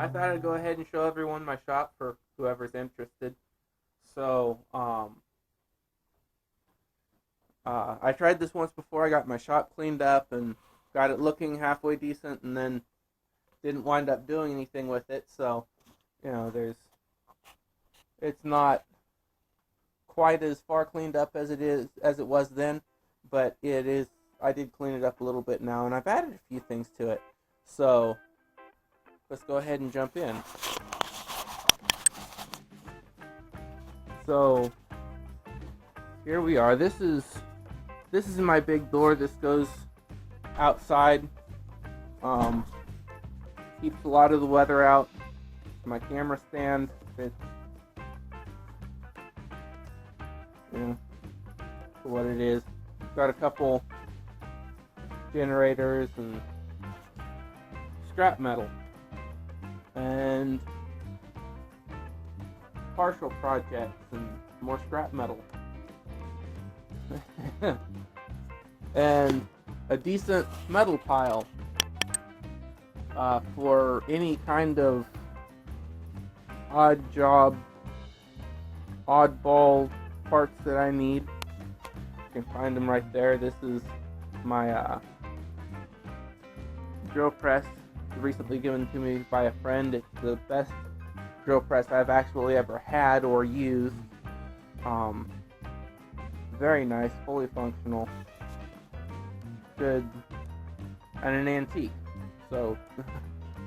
I thought I'd go ahead and show everyone my shop for whoever's interested. So, I tried this once before. I got my shop cleaned up and got it looking halfway decent, and then didn't wind up doing anything with it. So, it's not quite as far cleaned up as it was then, but it is. I did clean it up a little bit now, and I've added a few things to it. So, let's go ahead and jump in. So, here we are. This is my big door. This goes outside. Keeps a lot of the weather out. My camera stand. It's, for what it is. Got a couple generators and scrap metal and partial projects and more scrap metal and a decent metal pile for any kind of odd job, oddball parts that I need. You can find them right there. This is my drill press, recently given to me by a friend. It's the best drill press I've actually ever had or used. Very nice, fully functional, good, and an antique. So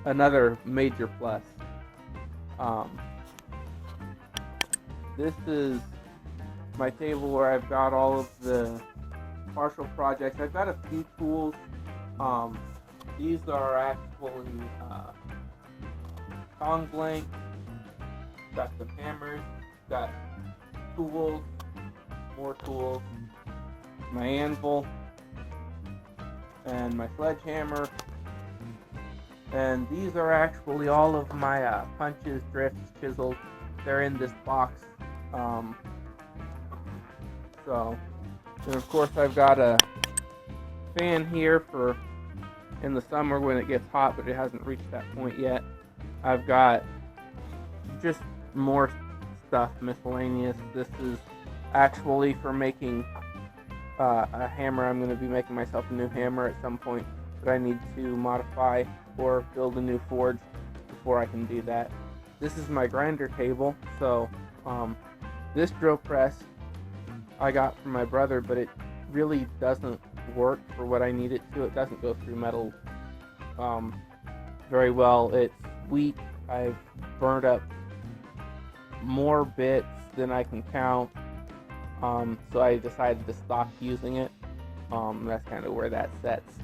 another major plus. This is my table where I've got all of the partial projects. I've got a few tools. These are actually tongs length. Got some hammers. Got tools. More tools. My anvil. And my sledgehammer. And these are actually all of my punches, drifts, chisels. They're in this box. And of course I've got a fan here for in the summer when it gets hot, but it hasn't reached that point yet. I've got just more stuff, miscellaneous. This is actually for making a hammer. I'm going to be making myself a new hammer at some point, but I need to modify or build a new forge before I can do that. This is my grinder table. So this drill press I got from my brother, but it really doesn't work for what I need it to. It doesn't go through metal very well. It's weak. I've burned up more bits than I can count, so I decided to stop using it. That's kind of where that sets.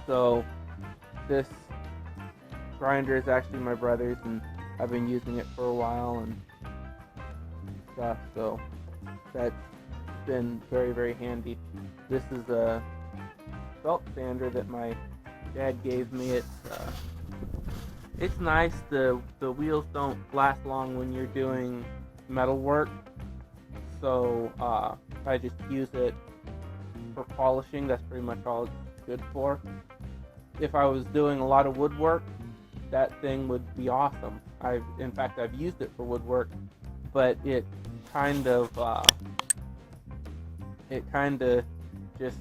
So this grinder is actually my brother's, and I've been using it for a while and stuff, so that's been very, very handy. This is a belt sander that my dad gave me. It's nice. The wheels don't last long when you're doing metal work, so I just use it for polishing. That's pretty much all it's good for. If I was doing a lot of woodwork, that thing would be awesome. In fact, I've used it for woodwork, but it kind of just,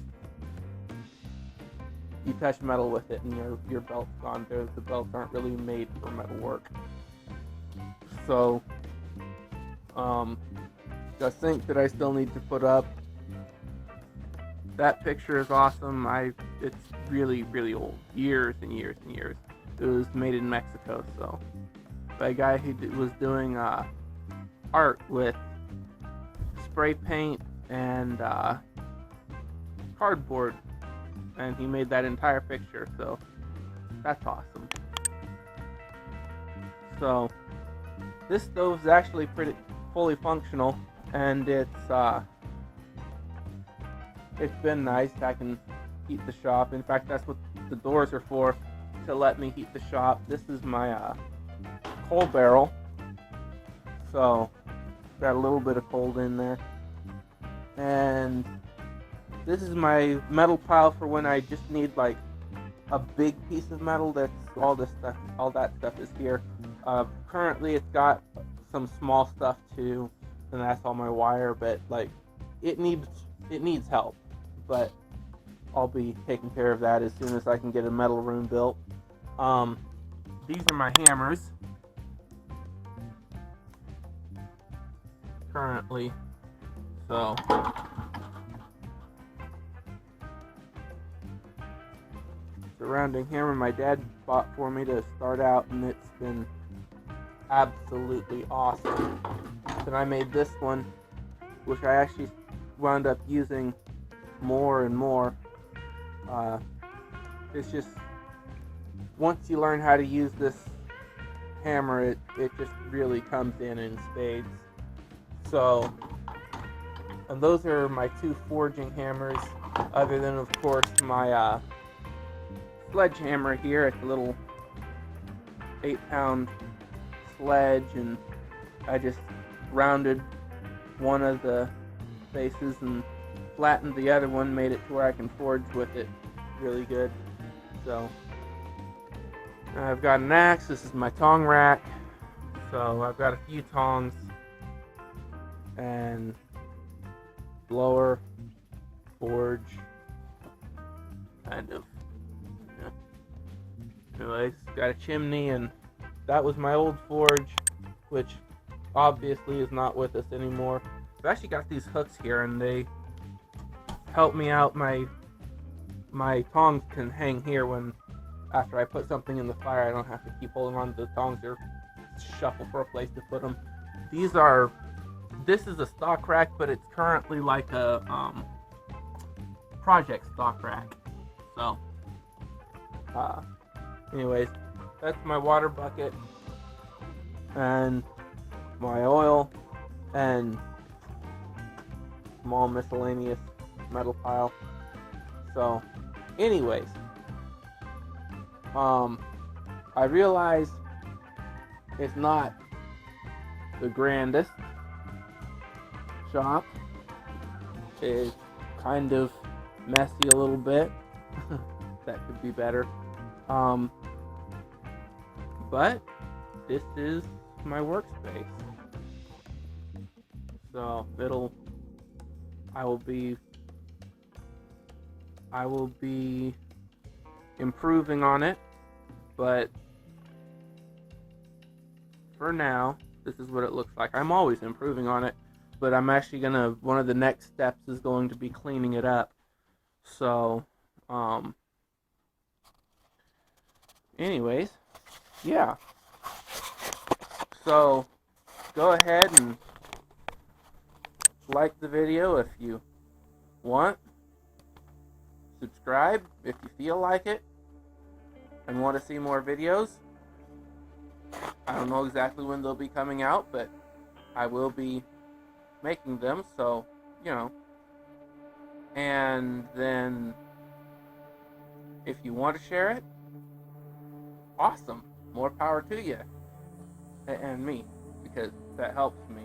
you touch metal with it and your belt's gone. The belts aren't really made for metal work. So the sink that I still need to put up, that picture is awesome. It's really, really old, years and years and years. It was made in Mexico, so by a guy who was doing art with spray paint and cardboard, and he made that entire picture, so that's awesome. So this stove's actually pretty fully functional, and it's been nice. I can heat the shop. In fact, that's what the doors are for, to let me heat the shop. This is my coal barrel, so got a little bit of cold in there. And this is my metal pile for when I just need like a big piece of metal. That's all this stuff. All that stuff is here. Currently, it's got some small stuff too, and that's all my wire. But like, it needs help. But I'll be taking care of that as soon as I can get a metal room built. These are my hammers. Currently, so surrounding hammer my dad bought for me to start out, and it's been absolutely awesome. Then I made this one, which I actually wound up using more and more. It's just, once you learn how to use this hammer, it just really comes in spades. So, and those are my two forging hammers, other than of course my sledgehammer here. It's a little 8-pound sledge, and I just rounded one of the faces and flattened the other one, made it to where I can forge with it really good. So I've got an axe. This is my tong rack. So I've got a few tongs and blower, forge, kind of. Yeah. Anyways, got a chimney, and that was my old forge, which obviously is not with us anymore. I've actually got these hooks here, and they help me out. My tongs can hang here when, after I put something in the fire, I don't have to keep holding on to the tongs or shuffle for a place to put them. This is a stock rack, but it's currently like a project stock rack. So, anyways, that's my water bucket and my oil and small miscellaneous metal pile. So, anyways, I realize it's not the grandest shop. It's kind of messy a little bit. That could be better. But this is my workspace. So I will be improving on it, but for now, this is what it looks like. I'm always improving on it, but I'm actually one of the next steps is going to be cleaning it up. So, anyways, yeah. So, go ahead and like the video if you want. Subscribe if you feel like it and want to see more videos. I don't know exactly when they'll be coming out, but I will be making them, so, you know. And then, if you want to share it, awesome. More power to you. And me, because that helps me.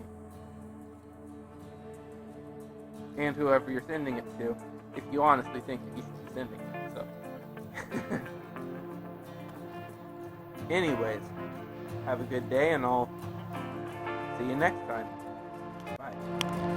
And whoever you're sending it to, if you honestly think that you should be sending it, so. Anyways, have a good day, and I'll see you next time. Bye.